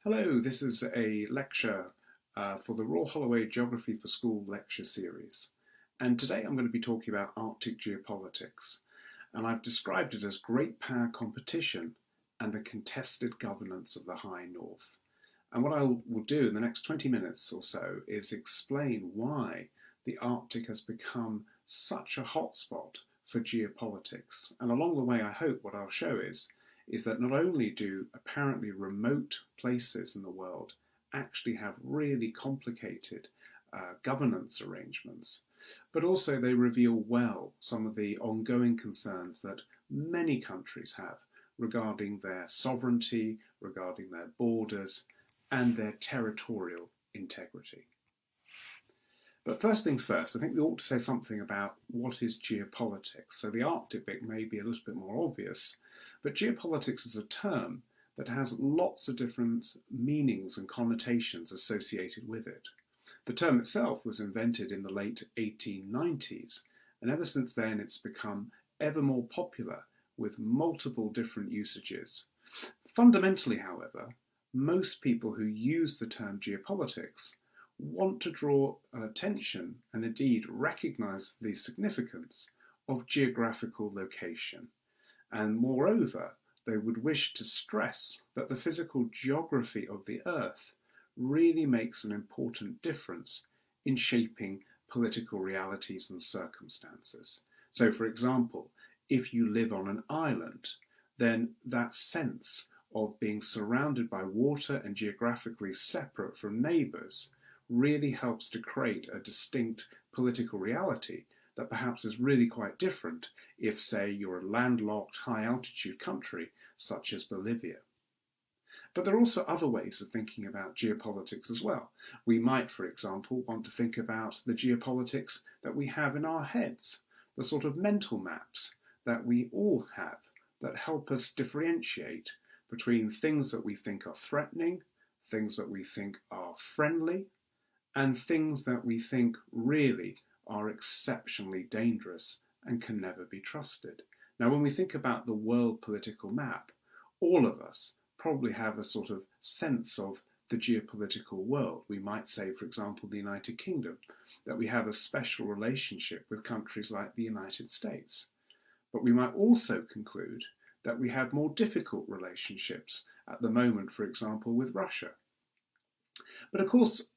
Hello, this is a lecture for the Royal Holloway Geography for School lecture series. And today I'm going to be talking about Arctic geopolitics. And I've described it as great power competition and the contested governance of the High North. And what I will do in the next 20 minutes or so is explain why the Arctic has become such a hotspot for geopolitics. And along the way, I hope what I'll show is that not only do apparently remote places in the world actually have really complicated governance arrangements, but also they reveal well some of the ongoing concerns that many countries have regarding their sovereignty, regarding their borders, and their territorial integrity. But first things first, I think we ought to say something about what is geopolitics. So the Arctic bit may be a little bit more obvious, but geopolitics is a term that has lots of different meanings and connotations associated with it. The term itself was invented in the late 1890s, and ever since then it's become ever more popular with multiple different usages. Fundamentally, however, most people who use the term geopolitics want to draw attention and indeed recognise the significance of geographical location. And moreover, they would wish to stress that the physical geography of the Earth really makes an important difference in shaping political realities and circumstances. So, for example, if you live on an island, then that sense of being surrounded by water and geographically separate from neighbours really helps to create a distinct political reality that perhaps is really quite different if, say, you're a landlocked, high-altitude country such as Bolivia. But there are also other ways of thinking about geopolitics as well. We might, for example, want to think about the geopolitics that we have in our heads, the sort of mental maps that we all have that help us differentiate between things that we think are threatening, things that we think are friendly, and things that we think really are exceptionally dangerous and can never be trusted. Now, when we think about the world political map, all of us probably have a sort of sense of the geopolitical world. We might say, for example, the United Kingdom, that we have a special relationship with countries like the United States. But we might also conclude that we have more difficult relationships at the moment, for example, with Russia. But of course,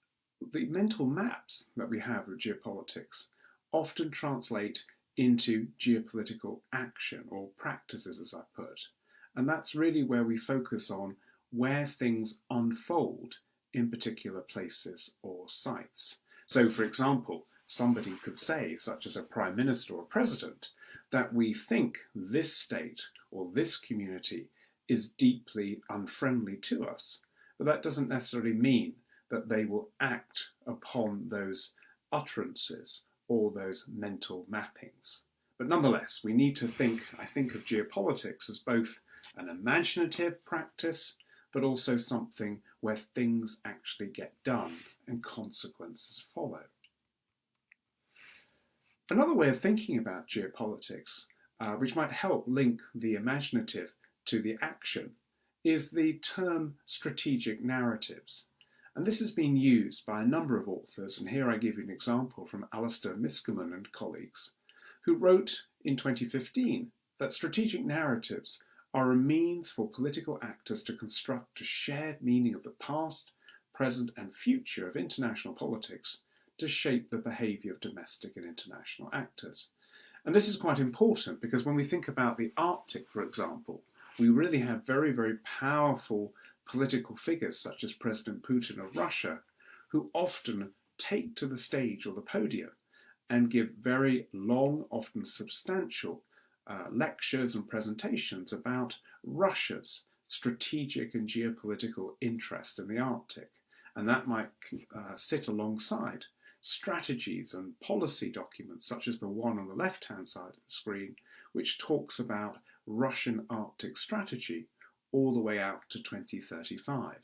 the mental maps that we have of geopolitics often translate into geopolitical action or practices, as I put. And that's really where we focus on where things unfold in particular places or sites. So, for example, somebody could say, such as a prime minister or president, that we think this state or this community is deeply unfriendly to us. But that doesn't necessarily mean that they will act upon those utterances or those mental mappings. But nonetheless, we need to think, I think, of geopolitics as both an imaginative practice, but also something where things actually get done and consequences follow. Another way of thinking about geopolitics, which might help link the imaginative to the action, is the term strategic narratives. And this has been used by a number of authors, and here I give you an example from Alistair Miskman and colleagues, who wrote in 2015 that strategic narratives are a means for political actors to construct a shared meaning of the past, present and future of international politics to shape the behaviour of domestic and international actors. And this is quite important because when we think about the Arctic, for example, we really have very, very powerful political figures such as President Putin of Russia, who often take to the stage or the podium and give very long, often substantial lectures and presentations about Russia's strategic and geopolitical interest in the Arctic. And that might sit alongside strategies and policy documents such as the one on the left-hand side of the screen, which talks about Russian Arctic strategy all the way out to 2035.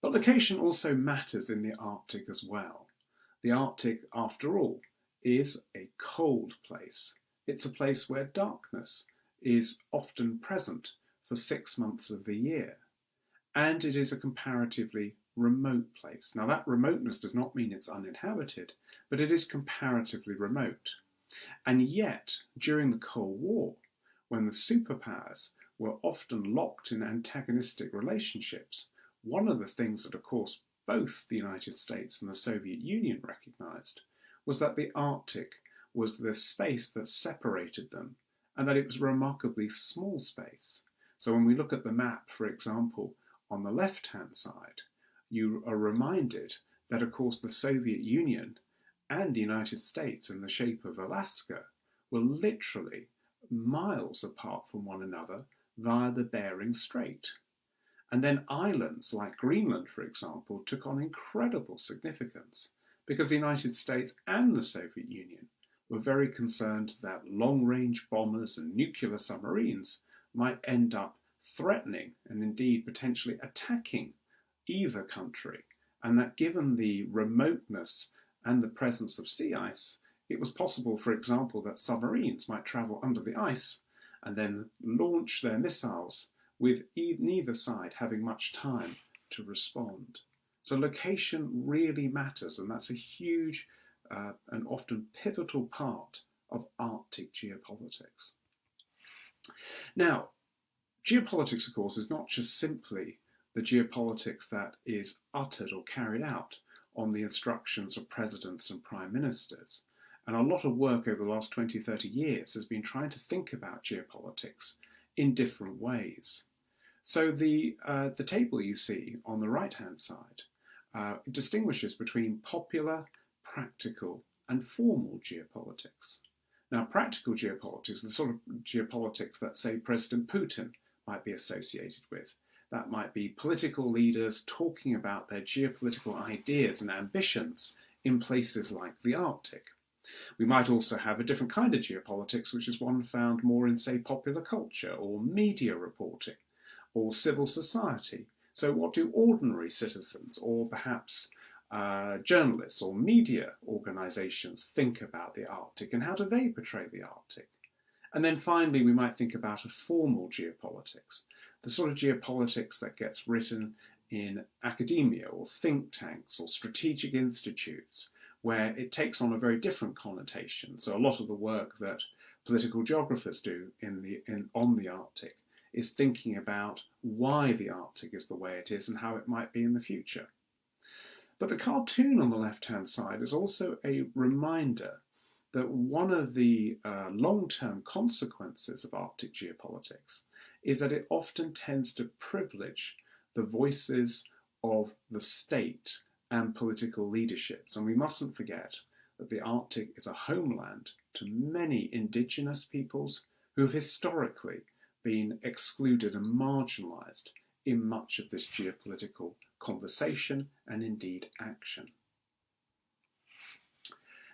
But location also matters in the Arctic as well. The Arctic, after all, is a cold place. It's a place where darkness is often present for 6 months of the year. And it is a comparatively remote place. Now, that remoteness does not mean it's uninhabited, but it is comparatively remote. And yet, during the Cold War, when the superpowers were often locked in antagonistic relationships, one of the things that, of course, both the United States and the Soviet Union recognized was that the Arctic was the space that separated them, and that it was a remarkably small space. So when we look at the map, for example, on the left-hand side, you are reminded that, of course, the Soviet Union and the United States in the shape of Alaska were literally miles apart from one another via the Bering Strait. And then islands like Greenland, for example, took on incredible significance because the United States and the Soviet Union were very concerned that long-range bombers and nuclear submarines might end up threatening and indeed potentially attacking either country, and that given the remoteness and the presence of sea ice, it was possible, for example, that submarines might travel under the ice and then launch their missiles with neither side having much time to respond. So location really matters, and that's a huge and often pivotal part of Arctic geopolitics. Now, geopolitics, of course, is not just simply the geopolitics that is uttered or carried out on the instructions of presidents and prime ministers. And a lot of work over the last 20, 30 years has been trying to think about geopolitics in different ways. So the table you see on the right-hand side distinguishes between popular, practical, and formal geopolitics. Now, practical geopolitics is the sort of geopolitics that, say, President Putin might be associated with. That might be political leaders talking about their geopolitical ideas and ambitions in places like the Arctic. We might also have a different kind of geopolitics, which is one found more in, say, popular culture or media reporting or civil society. So what do ordinary citizens or perhaps journalists or media organisations think about the Arctic, and how do they portray the Arctic? And then finally, we might think about a formal geopolitics, the sort of geopolitics that gets written in academia or think tanks or strategic institutes, where it takes on a very different connotation. So a lot of the work that political geographers do on the Arctic is thinking about why the Arctic is the way it is and how it might be in the future. But the cartoon on the left-hand side is also a reminder that one of the long-term consequences of Arctic geopolitics is that it often tends to privilege the voices of the state and political leaderships. And we mustn't forget that the Arctic is a homeland to many indigenous peoples who have historically been excluded and marginalised in much of this geopolitical conversation and indeed action.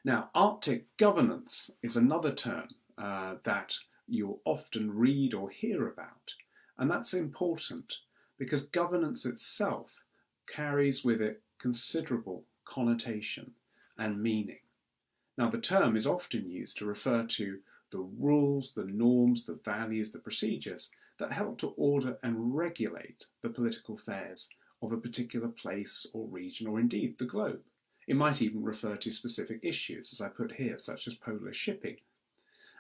Now, Arctic governance is another term that you'll often read or hear about, and that's important because governance itself carries with it considerable connotation and meaning. Now, the term is often used to refer to the rules, the norms, the values, the procedures that help to order and regulate the political affairs of a particular place or region, or indeed the globe. It might even refer to specific issues, as I put here, such as polar shipping.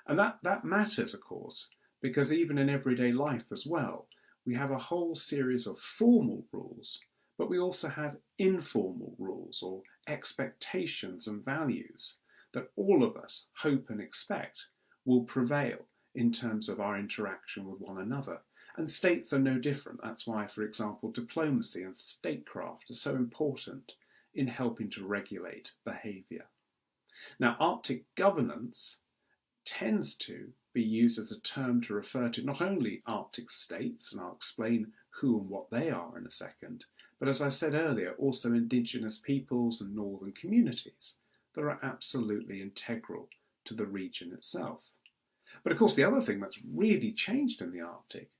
And that matters, of course, because even in everyday life as well, we have a whole series of formal rules, but we also have informal rules or expectations and values that all of us hope and expect will prevail in terms of our interaction with one another. And states are no different. That's why, for example, diplomacy and statecraft are so important in helping to regulate behaviour. Now, Arctic governance tends to be used as a term to refer to not only Arctic states, and I'll explain who and what they are in a second, but as I said earlier, also indigenous peoples and northern communities that are absolutely integral to the region itself. But of course, the other thing that's really changed in the Arctic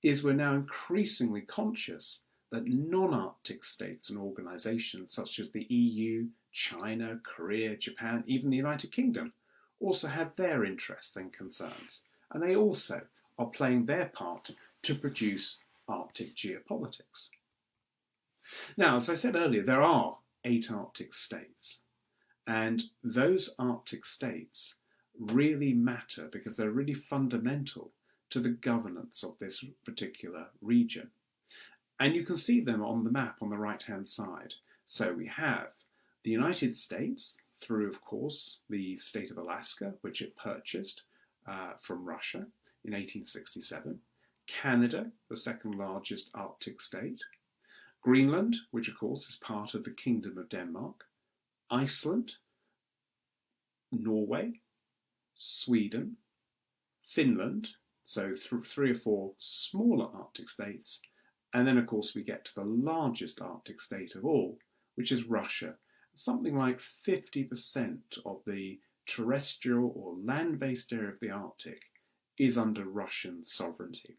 is we're now increasingly conscious that non-Arctic states and organisations such as the EU, China, Korea, Japan, even the United Kingdom also have their interests and concerns, and they also are playing their part to produce Arctic geopolitics. Now, as I said earlier, there are 8 Arctic states, and those Arctic states really matter because they're really fundamental to the governance of this particular region. And you can see them on the map on the right-hand side. So we have the United States through, of course, the state of Alaska, which it purchased from Russia in 1867. Canada, the second largest Arctic state. Greenland, which of course is part of the Kingdom of Denmark. Iceland, Norway, Sweden, Finland, so 3 or 4 smaller Arctic states, and then of course we get to the largest Arctic state of all, which is Russia. Something like 50% of the terrestrial or land-based area of the Arctic is under Russian sovereignty.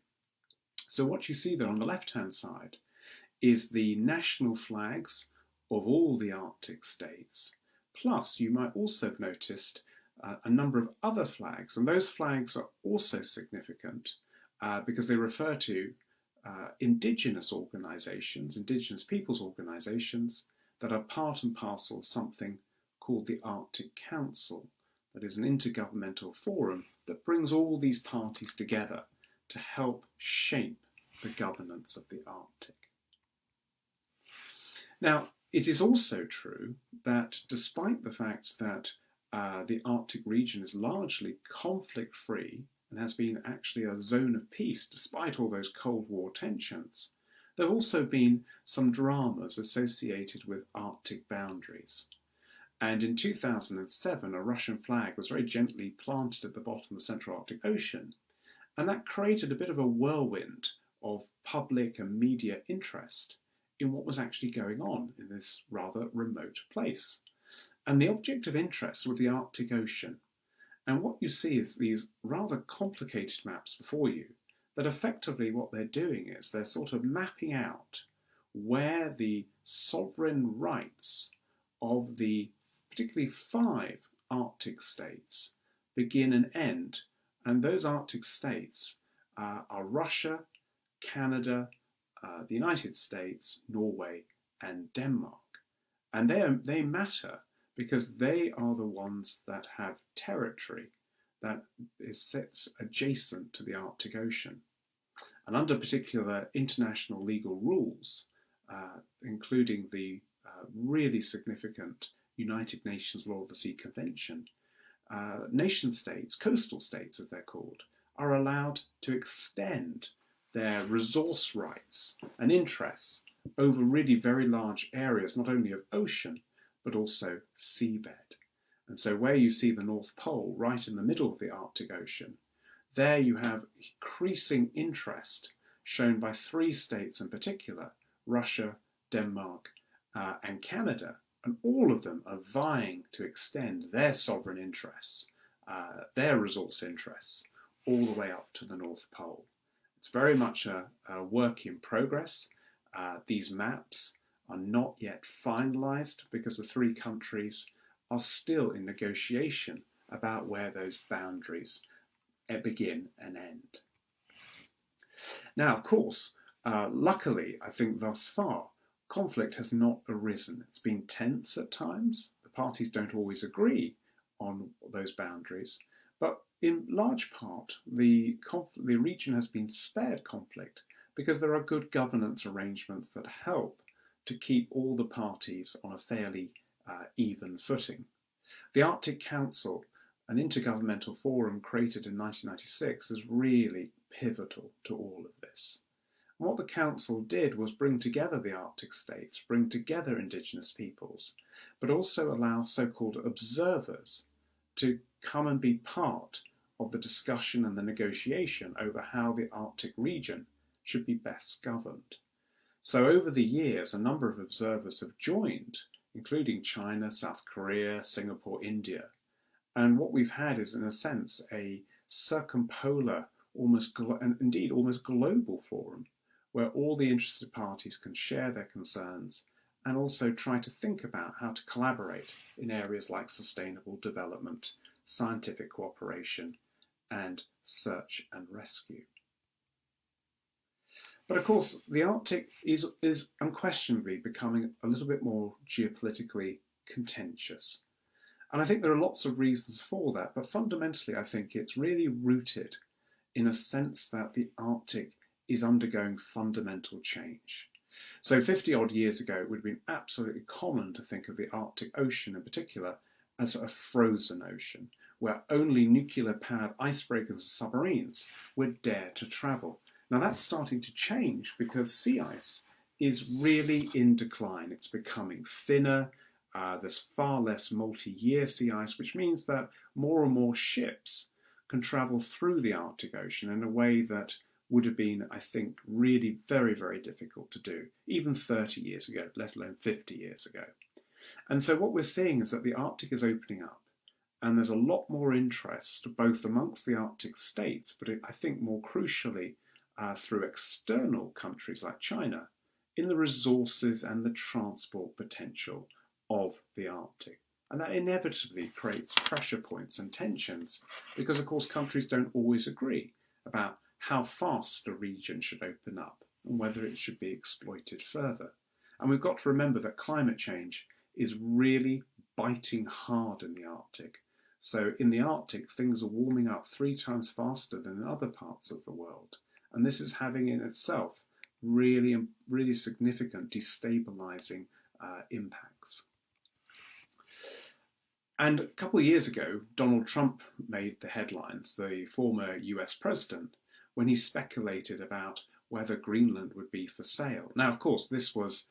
So what you see there on the left-hand side is the national flags of all the Arctic states. Plus, you might also have noticed a number of other flags, and those flags are also significant because they refer to indigenous organisations, indigenous peoples' organisations that are part and parcel of something called the Arctic Council, that is an intergovernmental forum that brings all these parties together to help shape the governance of the Arctic. Now, it is also true that despite the fact that the Arctic region is largely conflict-free and has been actually a zone of peace despite all those Cold War tensions, there have also been some dramas associated with Arctic boundaries. And in 2007, a Russian flag was very gently planted at the bottom of the Central Arctic Ocean, and that created a bit of a whirlwind of public and media interest in what was actually going on in this rather remote place. And the object of interest was the Arctic Ocean. And what you see is these rather complicated maps before you, that effectively what they're doing is they're sort of mapping out where the sovereign rights of the particularly 5 Arctic states begin and end. And those Arctic states are Russia, Canada, the United States, Norway, and Denmark. And they matter because they are the ones that have territory that sits adjacent to the Arctic Ocean. And under particular international legal rules, including the really significant United Nations Law of the Sea Convention, nation states, coastal states as they're called, are allowed to extend their resource rights and interests over really very large areas, not only of ocean, but also seabed. And so where you see the North Pole, right in the middle of the Arctic Ocean, there you have increasing interest shown by 3 states in particular, Russia, Denmark, and Canada, and all of them are vying to extend their sovereign interests, their resource interests, all the way up to the North Pole. It's very much a work in progress. These maps are not yet finalised because the 3 countries are still in negotiation about where those boundaries begin and end. Now, of course, luckily, I think thus far, conflict has not arisen. It's been tense at times. The parties don't always agree on those boundaries, but in large part, the region has been spared conflict because there are good governance arrangements that help to keep all the parties on a fairly even footing. The Arctic Council, an intergovernmental forum created in 1996, is really pivotal to all of this. And what the Council did was bring together the Arctic states, bring together indigenous peoples, but also allow so-called observers to come and be part of the discussion and the negotiation over how the Arctic region should be best governed. So over the years, a number of observers have joined, including China, South Korea, Singapore, India. And what we've had is, in a sense, a circumpolar, almost global forum where all the interested parties can share their concerns and also try to think about how to collaborate in areas like sustainable development, scientific cooperation, and search and rescue. But of course, the Arctic is unquestionably becoming a little bit more geopolitically contentious. And I think there are lots of reasons for that, but fundamentally, I think it's really rooted in a sense that the Arctic is undergoing fundamental change. So 50 odd years ago, it would have been absolutely common to think of the Arctic Ocean in particular as a frozen ocean, where only nuclear-powered icebreakers and submarines would dare to travel. Now that's starting to change because sea ice is really in decline. It's becoming thinner. There's far less multi-year sea ice, which means that more and more ships can travel through the Arctic Ocean in a way that would have been, I think, really very, very difficult to do, even 30 years ago, let alone 50 years ago. And so what we're seeing is that the Arctic is opening up, and there's a lot more interest, both amongst the Arctic states, but I think more crucially through external countries like China, in the resources and the transport potential of the Arctic. And that inevitably creates pressure points and tensions because, of course, countries don't always agree about how fast a region should open up and whether it should be exploited further. And we've got to remember that climate change is really biting hard in the Arctic. So in the Arctic, things are warming up 3 times faster than in other parts of the world. And this is having in itself really, really significant destabilizing impacts. And a couple of years ago, Donald Trump made the headlines, the former US president, when he speculated about whether Greenland would be for sale. Now, of course, this was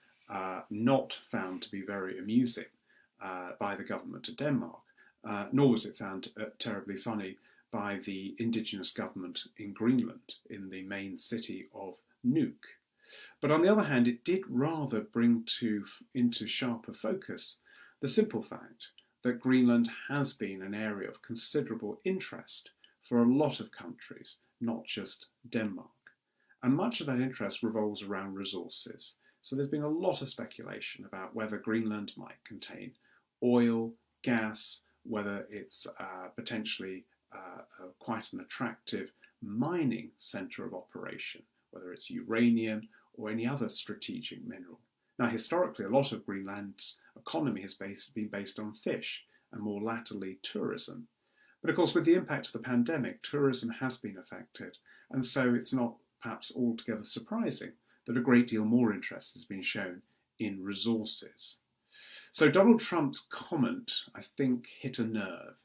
not found to be very amusing by the government of Denmark, nor was it found terribly funny by the indigenous government in Greenland, in the main city of Nuuk. But on the other hand, it did rather bring into sharper focus the simple fact that Greenland has been an area of considerable interest for a lot of countries, not just Denmark. And much of that interest revolves around resources. So there's been a lot of speculation about whether Greenland might contain oil, gas, whether it's potentially quite an attractive mining centre of operation, whether it's uranium or any other strategic mineral. Now, historically, a lot of Greenland's economy has been based on fish and more latterly tourism. But of course, with the impact of the pandemic, tourism has been affected, and so it's not perhaps altogether surprising that a great deal more interest has been shown in resources. So Donald Trump's comment, I think, hit a nerve,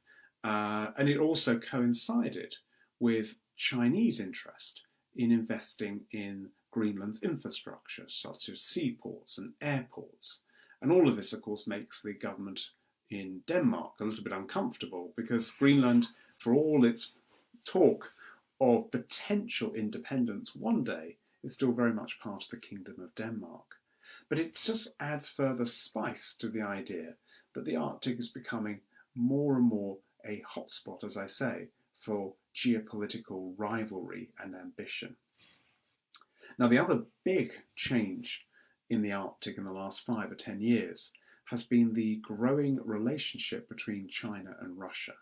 and it also coincided with Chinese interest in investing in Greenland's infrastructure, such as seaports and airports. And all of this, of course, makes the government in Denmark a little bit uncomfortable because Greenland, for all its talk of potential independence one day, is still very much part of the Kingdom of Denmark. But it just adds further spice to the idea that the Arctic is becoming more and more a hotspot, as I say, for geopolitical rivalry and ambition. Now, the other big change in the Arctic in the last 5 or 10 years has been the growing relationship between China and Russia.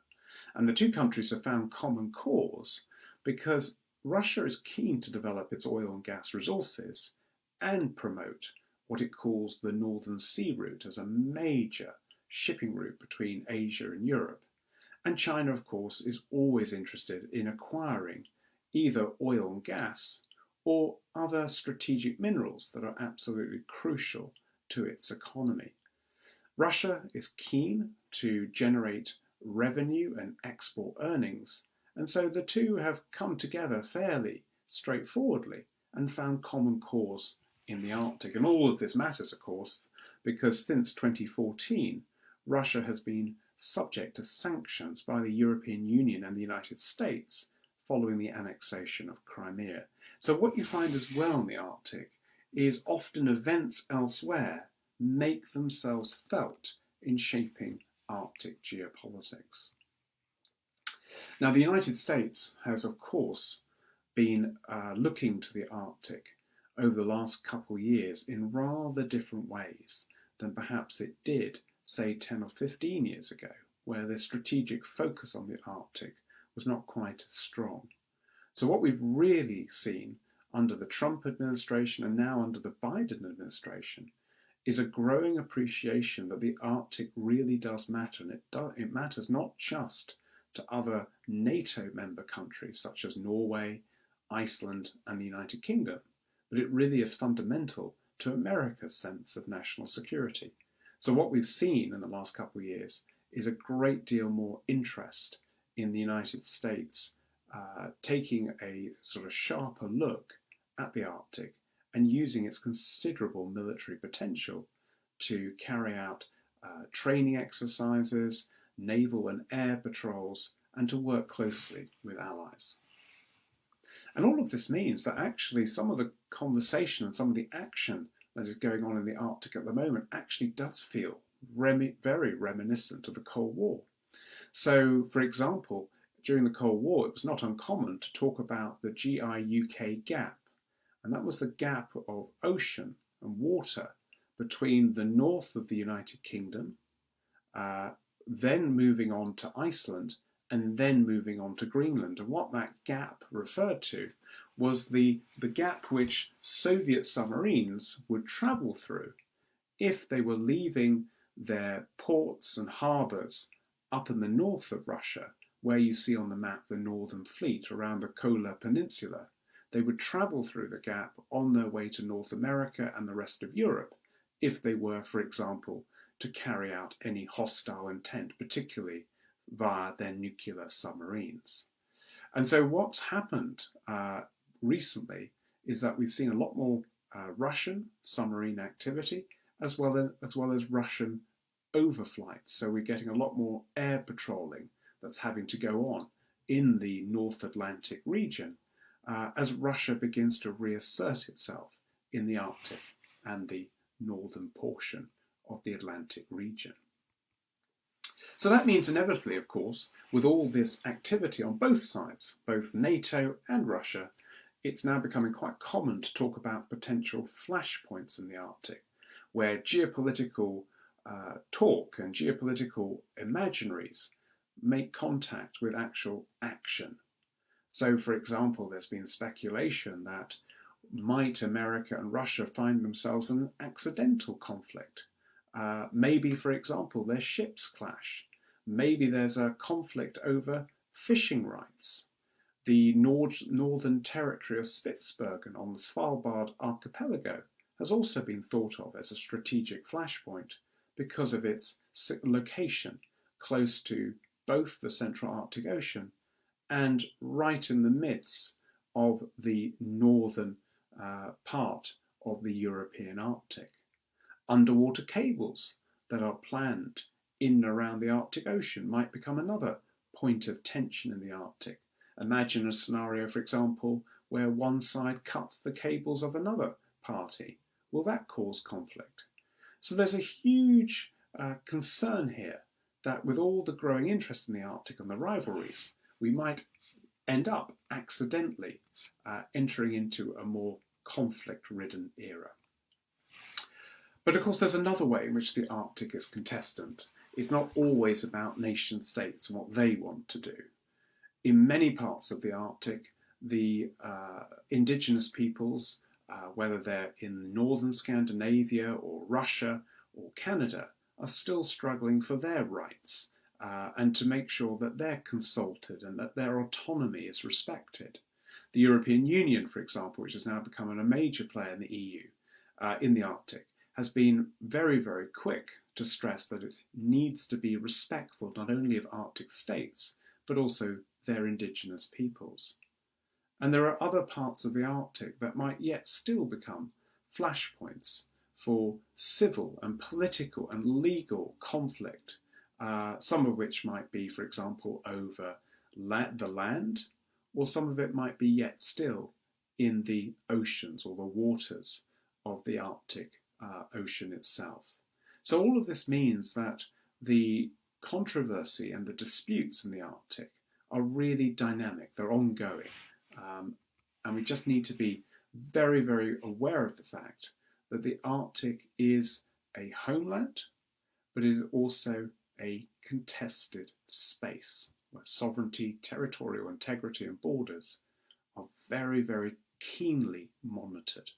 And the two countries have found common cause because Russia is keen to develop its oil and gas resources and promote what it calls the Northern Sea Route as a major shipping route between Asia and Europe. And China, of course, is always interested in acquiring either oil and gas or other strategic minerals that are absolutely crucial to its economy. Russia is keen to generate revenue and export earnings, and so the two have come together fairly straightforwardly and found common cause in the Arctic. And all of this matters, of course, because since 2014, Russia has been subject to sanctions by the European Union and the United States following the annexation of Crimea. So what you find as well in the Arctic is often events elsewhere make themselves felt in shaping Arctic geopolitics. Now, the United States has, of course, been looking to the Arctic over the last couple of years in rather different ways than perhaps it did, say, 10 or 15 years ago, where the strategic focus on the Arctic was not quite as strong. So what we've really seen under the Trump administration and now under the Biden administration is a growing appreciation that the Arctic really does matter. And it matters not just to other NATO member countries such as Norway, Iceland, and the United Kingdom, but it really is fundamental to America's sense of national security. So what we've seen in the last couple of years is a great deal more interest in the United States taking a sort of sharper look at the Arctic and using its considerable military potential to carry out training exercises, naval and air patrols, and to work closely with allies. And all of this means that actually some of the conversation and some of the action that is going on in the Arctic at the moment actually does feel very reminiscent of the Cold War. So, for example, during the Cold War, it was not uncommon to talk about the GI-UK gap, and that was the gap of ocean and water between the north of the United Kingdom, then moving on to Iceland, and then moving on to Greenland. And what that gap referred to was the gap which Soviet submarines would travel through if they were leaving their ports and harbours up in the north of Russia, where you see on the map the Northern Fleet around the Kola Peninsula. They would travel through the gap on their way to North America and the rest of Europe if they were, for example, to carry out any hostile intent, particularly via their nuclear submarines. And so what's happened recently is that we've seen a lot more Russian submarine activity as well as Russian overflights. So we're getting a lot more air patrolling that's having to go on in the North Atlantic region as Russia begins to reassert itself in the Arctic and the northern portion of the Atlantic region. So that means inevitably, of course, with all this activity on both sides, both NATO and Russia, it's now becoming quite common to talk about potential flashpoints in the Arctic, where geopolitical talk and geopolitical imaginaries make contact with actual action. So, for example, there's been speculation that might America and Russia find themselves in an accidental conflict? Maybe, for example, their ships clash. Maybe there's a conflict over fishing rights. The northern territory of Spitsbergen on the Svalbard archipelago has also been thought of as a strategic flashpoint because of its location close to both the Central Arctic Ocean and right in the midst of the northern part of the European Arctic. Underwater cables that are planned in and around the Arctic Ocean might become another point of tension in the Arctic. Imagine a scenario, for example, where one side cuts the cables of another party. Will that cause conflict? So there's a huge concern here that with all the growing interest in the Arctic and the rivalries, we might end up accidentally entering into a more conflict-ridden era. But of course there's another way in which the Arctic is contestant. It's not always about nation states and what they want to do. In many parts of the Arctic, the indigenous peoples, whether they're in northern Scandinavia or Russia or Canada, are still struggling for their rights and to make sure that they're consulted and that their autonomy is respected. The European Union, for example, which has now become a major player in the EU, in the Arctic, has been very quick to stress that it needs to be respectful not only of Arctic states, but also their indigenous peoples. And there are other parts of the Arctic that might yet still become flashpoints for civil and political and legal conflict, some of which might be, for example, over the land, or some of it might be yet still in the oceans or the waters of the Arctic Ocean itself. So all of this means that the controversy and the disputes in the Arctic are really dynamic, they're ongoing, and we just need to be very aware of the fact that the Arctic is a homeland, but is also a contested space where sovereignty, territorial integrity and borders are very keenly monitored.